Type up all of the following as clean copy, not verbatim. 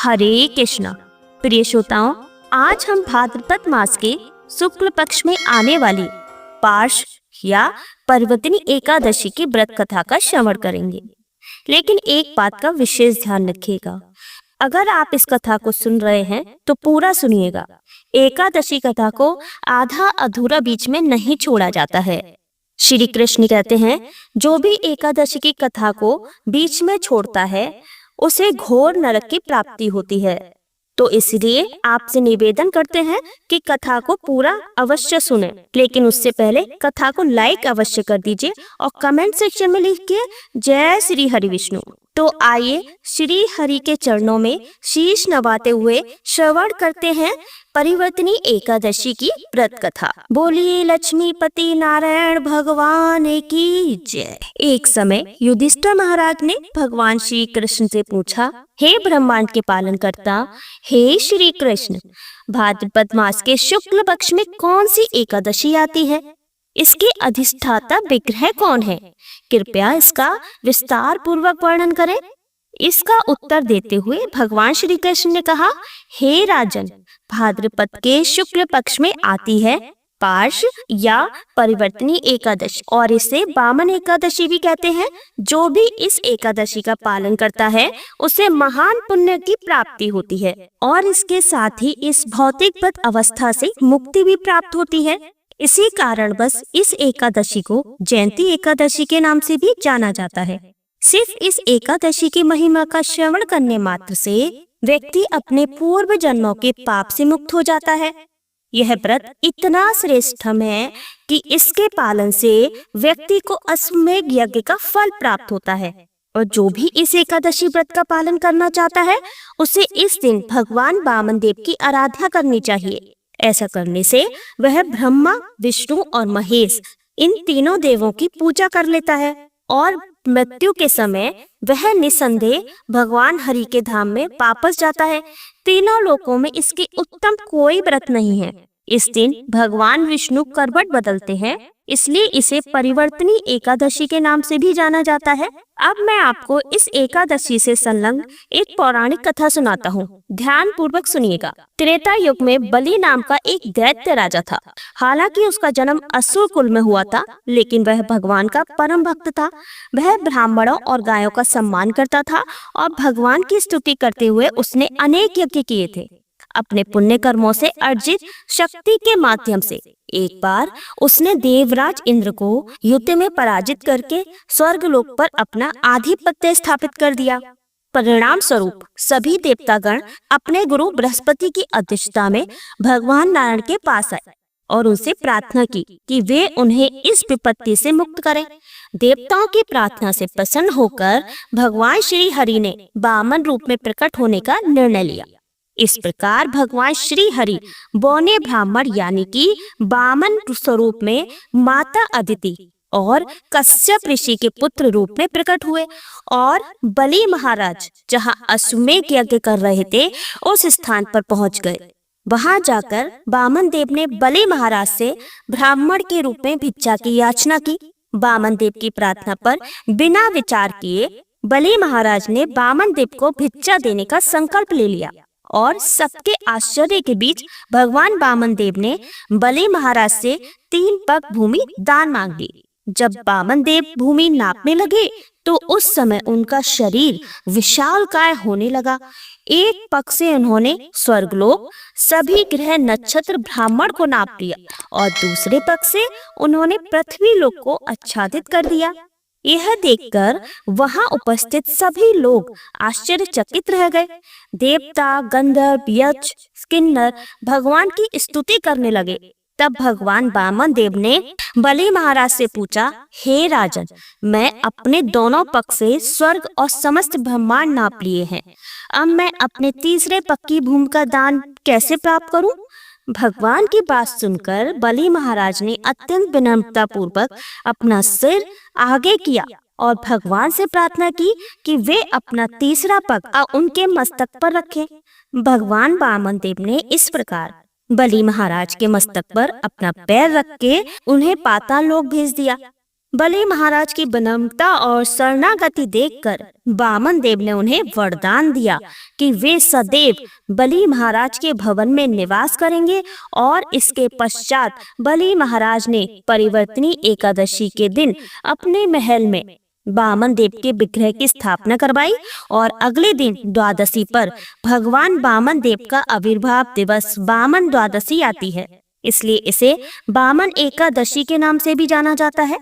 हरे कृष्णा। प्रिय श्रोताओं, आज हम भाद्रपद मास के शुक्ल पक्ष में आने वाली पार्श या पर्वतनी एकादशी की व्रत कथा का श्रवण करेंगे। लेकिन एक बात का विशेष ध्यान रखिएगा, अगर आप इस कथा को सुन रहे हैं तो पूरा सुनिएगा। एकादशी कथा को आधा अधूरा बीच में नहीं छोड़ा जाता है। श्री कृष्ण कहते हैं, जो भी एकादशी की कथा को बीच में छोड़ता है उसे घोर नरक की प्राप्ति होती है। तो इसलिए आपसे निवेदन करते हैं कि कथा को पूरा अवश्य सुने, लेकिन उससे पहले कथा को लाइक अवश्य कर दीजिए और कमेंट सेक्शन में लिखिए जय श्री हरि विष्णु। तो आइए श्री हरि के चरणों में शीश नवाते हुए श्रवण करते हैं परिवर्तनी एकादशी की व्रत कथा। बोलिए लक्ष्मीपति नारायण भगवान की जय। एक समय युधिष्ठिर महाराज ने भगवान श्री कृष्ण से पूछा, हे ब्रह्मांड के पालन करता, हे श्री कृष्ण, भाद्रपद मास के शुक्ल पक्ष में कौन सी एकादशी आती है? इसके अधिष्ठाता विग्रह कौन है? कृपया इसका विस्तार पूर्वक वर्णन करें। इसका उत्तर देते हुए भगवान श्री कृष्ण ने कहा, हे राजन, भाद्रपद के शुक्ल पक्ष में आती है पार्श या परिवर्तनी एकादशी, और इसे वामन एकादशी भी कहते हैं। जो भी इस एकादशी का पालन करता है उसे महान पुण्य की प्राप्ति होती है और इसके साथ ही इस भौतिक अवस्था से मुक्ति भी प्राप्त होती है। इसी कारण बस इस एकादशी को जयंती एकादशी के नाम से भी जाना जाता है। सिर्फ इस एकादशी की महिमा का श्रवण करने मात्र से व्यक्ति अपने पूर्व जन्मों के पाप से मुक्त हो जाता है। यह व्रत इतना श्रेष्ठम है कि इसके पालन से व्यक्ति को अश्वमेध यज्ञ का फल प्राप्त होता है, और जो भी इस एकादशी व्रत का पालन करना चाहता है उसे इस दिन भगवान वामन देव की आराधना करनी चाहिए। ऐसा करने से वह ब्रह्मा, विष्णु और महेश इन तीनों देवों की पूजा कर लेता है और मृत्यु के समय वह निसंदेह भगवान हरि के धाम में वापस जाता है। तीनों लोकों में इसके उत्तम कोई व्रत नहीं है। इस दिन भगवान विष्णु करवट बदलते हैं, इसलिए इसे परिवर्तनी एकादशी के नाम से भी जाना जाता है। अब मैं आपको इस एकादशी से संलग्न एक पौराणिक कथा सुनाता हूँ। ध्यान पूर्वक सुनिएगा। त्रेता युग में बलि नाम का एक दैत्य राजा था। हालांकि उसका जन्म असुर कुल में हुआ था, लेकिन वह भगवान का परम भक्त था। वह ब्राह्मणों और गायों का सम्मान करता था और भगवान की स्तुति करते हुए उसने अनेक यज्ञ किए थे। अपने पुण्य कर्मों से अर्जित शक्ति के माध्यम से एक बार उसने देवराज इंद्र को युद्ध में पराजित करके स्वर्गलोक पर अपना आधिपत्य स्थापित कर दिया। परिणाम स्वरूप सभी देवतागण अपने गुरु बृहस्पति की अध्यक्षता में भगवान नारायण के पास आए और उनसे प्रार्थना की कि वे उन्हें इस विपत्ति से मुक्त करें। देवताओं की प्रार्थना से प्रसन्न होकर भगवान श्री हरि ने वामन रूप में प्रकट होने का निर्णय लिया। इस प्रकार भगवान श्री हरि बौने ब्राह्मण यानी कि वामन स्वरूप में माता अदिति और कश्यप ऋषि के पुत्र रूप में प्रकट हुए और बलि महाराज जहां अश्वमेध यज्ञ कर रहे थे उस स्थान पर पहुंच गए। वहां जाकर वामन देव ने बलि महाराज से ब्राह्मण के रूप में भिक्षा की याचना की। वामन देव की प्रार्थना पर बिना विचार किए बलि महाराज ने वामन देव को भिक्षा देने का संकल्प ले लिया और सबके आश्चर्य के बीच भगवान वामन देव ने बलि महाराज से 3 पग भूमि दान मांग ली। जब वामन देव भूमि नापने लगे तो उस समय उनका शरीर विशालकाय होने लगा। एक पग से उन्होंने स्वर्गलोक, सभी ग्रह नक्षत्र ब्राह्मण को नाप लिया और दूसरे पग से उन्होंने पृथ्वी लोक को आच्छादित कर दिया। यह देखकर वहां उपस्थित सभी लोग आश्चर्यचकित रह गए। देवता, गंधर्व, यक्ष, किन्नर भगवान की स्तुति करने लगे। तब भगवान वामन देव ने बलि महाराज से पूछा, हे राजन, मैं अपने दोनों पग से स्वर्ग और समस्त ब्रह्मांड नाप लिए हैं। अब मैं अपने तीसरे पग की भूमि का दान कैसे प्राप्त करूं? भगवान की बात सुनकर बलि महाराज ने अत्यंत विनम्रता पूर्वक अपना सिर आगे किया और भगवान से प्रार्थना की कि वे अपना तीसरा पग उनके मस्तक पर रखें। भगवान वामन देव ने इस प्रकार बलि महाराज के मस्तक पर अपना पैर रख के उन्हें पाताल लोक भेज दिया। बलि महाराज की विनम्रता और शरणागति देखकर वामन देव ने उन्हें वरदान दिया कि वे सदैव बलि महाराज के भवन में निवास करेंगे। और इसके पश्चात बलि महाराज ने परिवर्तनी एकादशी के दिन अपने महल में वामन देव के विग्रह की स्थापना करवाई। और अगले दिन द्वादशी पर भगवान वामन देव का आविर्भाव दिवस वामन द्वादशी आती है, इसलिए इसे वामन एकादशी के नाम से भी जाना जाता है।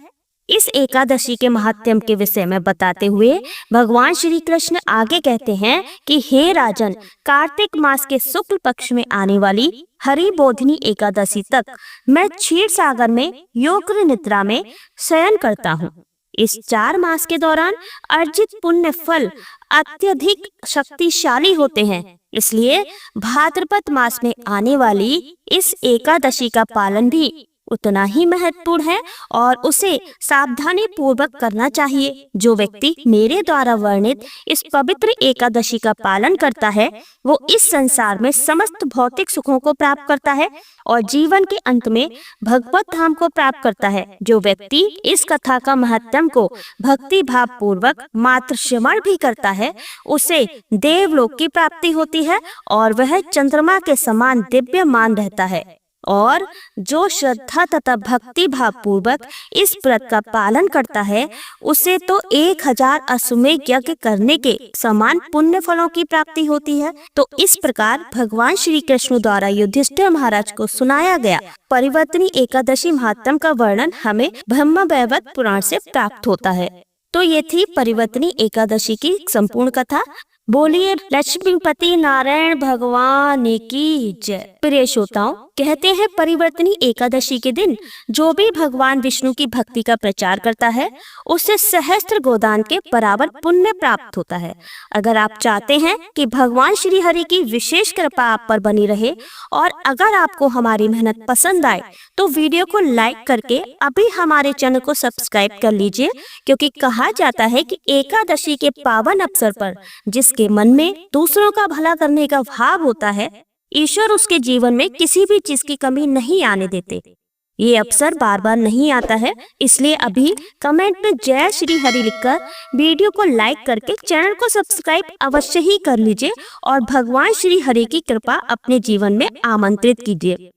इस एकादशी के महात्म्य के विषय में बताते हुए भगवान श्री कृष्ण आगे कहते हैं कि हे राजन, कार्तिक मास के शुक्ल पक्ष में आने वाली हरिबोधिनी एकादशी तक मैं क्षीर सागर में योग निद्रा में शयन करता हूँ। इस 4 मास के दौरान अर्जित पुण्य फल अत्यधिक शक्तिशाली होते हैं, इसलिए भाद्रपद मास में आने वाली इस एकादशी का पालन भी उतना ही महत्वपूर्ण है और उसे सावधानी पूर्वक करना चाहिए। जो व्यक्ति मेरे द्वारा वर्णित इस पवित्र एकादशी का पालन करता है वो इस संसार में समस्त भौतिक सुखों को प्राप्त करता है और जीवन के अंत में भगवत धाम को प्राप्त करता है। जो व्यक्ति इस कथा का महत्व को भक्ति भाव पूर्वक मात्र श्रवण भी करता है उसे देवलोक की प्राप्ति होती है और वह चंद्रमा के समान दिव्यमान रहता है। और जो श्रद्धा तथा भक्ति भाव पूर्वक इस व्रत का पालन करता है उसे तो 1000 अश्वमेध यज्ञ करने के समान पुण्य फलों की प्राप्ति होती है। तो इस प्रकार भगवान श्री कृष्ण द्वारा युधिष्ठिर महाराज को सुनाया गया परिवर्तनी एकादशी महात्म का वर्णन हमें ब्रह्म वैवर्त पुराण से प्राप्त होता है। तो ये थी परिवर्तनी एकादशी की संपूर्ण कथा। बोलिए लक्ष्मीपति नारायण भगवान की जय। प्रिय श्रोताओं, कहते हैं परिवर्तनी एकादशी के दिन जो भी भगवान विष्णु की भक्ति का प्रचार करता है उसे सहस्त्र गोदान के बराबर पुण्य प्राप्त होता है। अगर आप चाहते हैं कि भगवान श्री हरि की विशेष कृपा आप पर बनी रहे और अगर आपको हमारी मेहनत पसंद आए तो वीडियो को लाइक करके अभी हमारे चैनल को सब्सक्राइब कर लीजिए, क्योंकि कहा जाता है कि एकादशी के पावन अवसर पर जिसके मन में दूसरों का भला करने का भाव होता है ईश्वर उसके जीवन में किसी भी चीज की कमी नहीं आने देते। ये अवसर बार बार नहीं आता है, इसलिए अभी कमेंट में जय श्री हरि लिखकर वीडियो को लाइक करके चैनल को सब्सक्राइब अवश्य ही कर लीजिए और भगवान श्री हरि की कृपा अपने जीवन में आमंत्रित कीजिए।